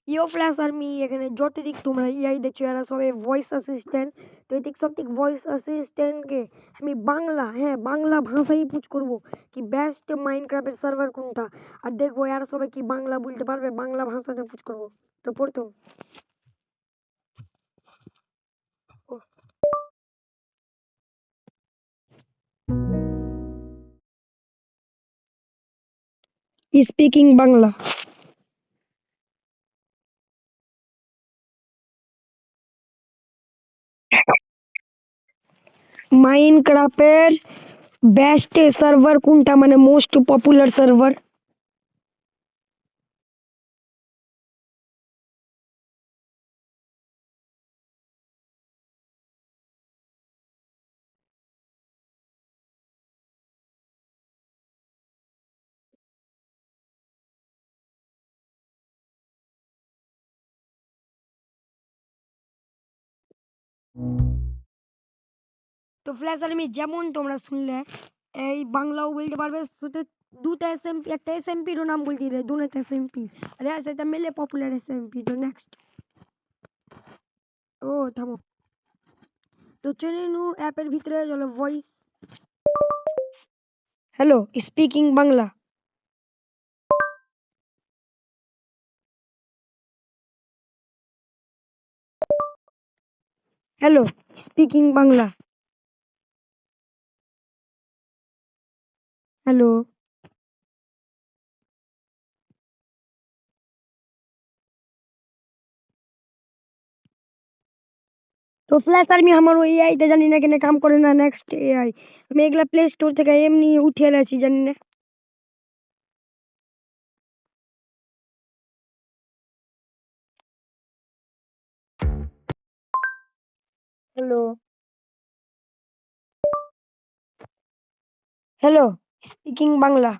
ইও flash army এখানে যতদিক তোমরা ইয়াই দেখছো এরা সবাই ভয়েস অ্যাসিস্ট্যান্ট। তো এদিক সব ঠিক ভয়েস অ্যাসিস্ট্যান্টকে আমি বাংলা ভাষাই পুজ করব কি বেস্ট মাইনক্রাফটের সার্ভার কোনটা। আর দেখবো এরা সবাই কি বাংলা বলতে পারবে, বাংলা ভাষাতে পুজ করব। তো প্রথম স্পিকিং বাংলা। মাইনক্রাফটের বেস্ট সার্ভার কোনটা, মানে মোস্ট পপুলার সার্ভার? তো ফ্ল্যাশ আর্মি যেমন তোমরা শুনলে এই বাংলাও বলতে পারবে, শুধু দুটা এসএমপি, একটা এসএমপির নাম বলতে রে, দুটো এসএমপি। আরে সেটা মেলে পপুলার এসএমপি। তো নেক্সট ও থামো। তো চলে নু অ্যাপের ভিতরে চলো voice. Hello speaking Bangla. Hello speaking Bangla. Hello. তো ফ্ল্যাশ আর্মি আমার ওই এআইটা জানি না কেন কাম করে না। নেক্সট এআই আমি এগুলা প্লে স্টোর থেকে এমনি উঠিয়ে এনেছি, জানি না। Hello hello speaking Bangla.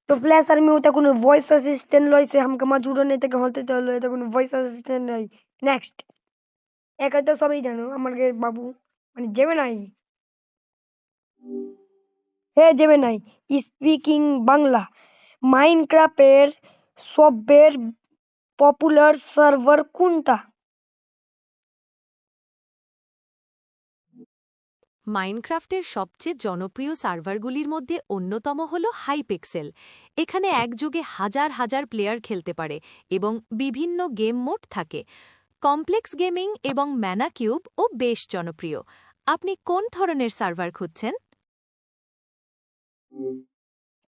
তো ফ্ল্যাশ আর্মি ওটা কোনো ভয়েস অ্যাসিস্ট্যান্ট লইছে আমাকে মাজুরনে থেকে হতে হলো, এটা কোনো ভয়েস অ্যাসিস্ট্যান্ট নাই। নেক্সট একা তো সবাই জানো আমাকে বাবু, মানে যাবে নাই। হে যাবে নাই স্পিকিং বাংলা। মাইনক্রাফটের সবের পপুলার সার্ভার কোনটা? মাইনক্রাফটের সবচেয়ে জনপ্রিয় সার্ভারগুলির মধ্যে অন্যতম হল হাইপিক্সেল। এখানে একযোগে হাজার হাজার প্লেয়ার খেলতে পারে এবং বিভিন্ন গেম মোড থাকে। কমপ্লেক্স গেমিং এবং ম্যানা কিউবও বেশ জনপ্রিয়। আপনি কোন ধরনের সার্ভার খুঁজছেন?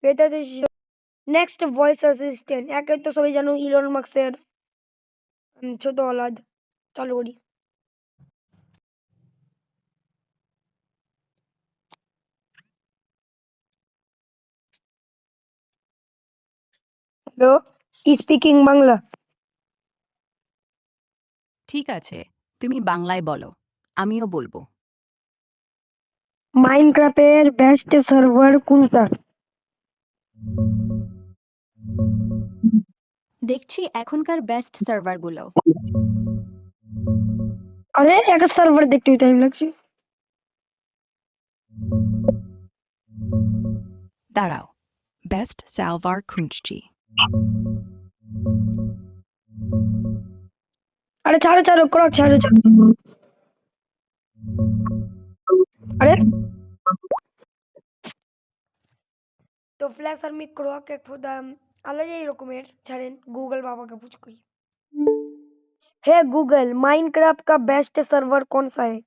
এটা নেক্সট ভয়েস অ্যাসিস্ট্যান্ট, একে তো সবাই জানো ইলন মাস্কের ছোট ওলাদ। চালু করি। Hello speaking Bangla. ঠিক আছে, তুমি বাংলায় বলো, আমিও বলবো। মাইনক্রাফটের বেস্ট সার্ভার কোনটা? দেখছি এখনকার বেস্ট সার্ভারগুলো। আরে এক সার্ভার দেখতে টাইম লাগছে। দাঁড়াও, বেস্ট সার্ভার খুঁজছি। আরে ছাড়ো ছাড়ো ক্রক ছাড়ো ছাড়ো। আরে তো ফ্ল্যাশ আর্মি ক্রক এক খুদা আলাদা রকমের ছাড়েন, গুগল बाबा का पूछ कोई। हे गूगल माइनक्राफ्ट का बेस्ट सर्वर कौन सा है?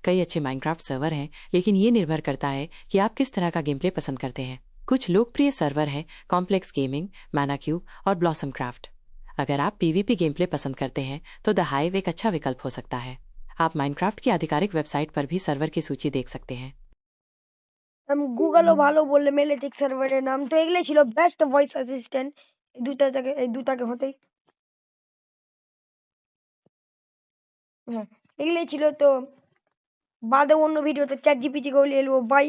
कई अच्छे माइनक्राफ्ट सर्वर हैं, लेकिन ये निर्भर करता है कि आप किस तरह का गेम प्ले पसंद करते हैं। कुछ लोकप्रिय सर्वर हैं कॉम्प्लेक्स गेमिंग, मैनाक्यूब और ब्लॉसम क्राफ्ट। अगर आप पीवीपी गेम प्ले पसंद करते हैं तो द हाइव एक अच्छा विकल्प हो सकता है। आप माइनक्राफ्ट की आधिकारिक वेबसाइट पर भी सर्वर की सूची देख सकते हैं। हम গুগলও ভালো বললে মেলেটিক সার্ভারের নাম। তো এগুলো ছিল বেস্ট ভয়েস অ্যাসিস্ট্যান্ট এই দুটাকে হতেই। হ্যাঁ এগুলোই ছিল। তো বাদে অন্য ভিডিওতে চ্যাট জিপিটি করে নিয়ে এলবো। বাই।